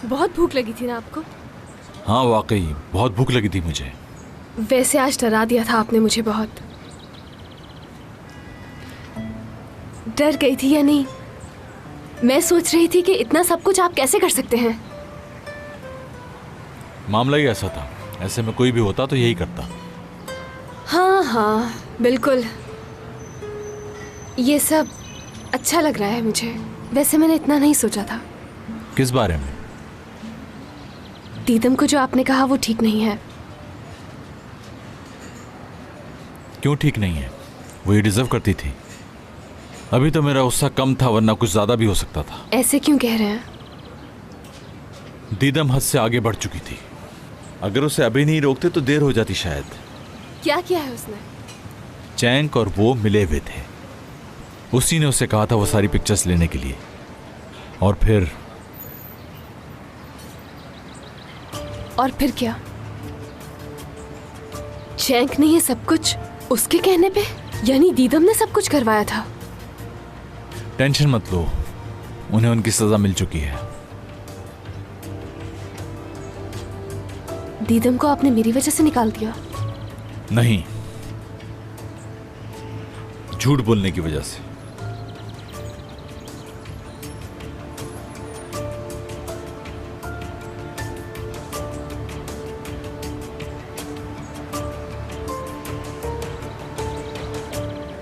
बहुत भूख लगी थी ना आपको? हाँ वाकई बहुत भूख लगी थी मुझे। वैसे आज डरा दिया था आपने मुझे बहुत। डर गई थी या नहीं? मैं सोच रही थी कि इतना सब कुछ आप कैसे कर सकते हैं। मामला ही ऐसा था, ऐसे में कोई भी होता तो यही करता। हाँ हाँ बिल्कुल, ये सब अच्छा लग रहा है मुझे। वैसे मैंने इतना नहीं सोचा था। किस बारे में? दीदम को जो आपने कहा वो ठीक नहीं है। क्यों ठीक नहीं है? वो ये डिजर्व करती थी। अभी तो मेरा गुस्सा कम था, वरना कुछ ज्यादा भी हो सकता था। ऐसे क्यों कह रहे हैं? दीदम हद से आगे बढ़ चुकी थी। अगर उसे अभी नहीं रोकते तो देर हो जाती शायद। क्या किया है उसने? चैंक और वो मिले हुए थे। उसी ने उसे कहा था वो सारी पिक्चर्स लेने के लिए। और फिर क्या? चैंक ने ये सब कुछ उसके कहने पे? यानी दीदम ने सब कुछ करवाया था? टेंशन मत लो, उन्हें उनकी सजा मिल चुकी है। दीदम को आपने मेरी वजह से निकाल दिया? नहीं, झूठ बोलने की वजह से।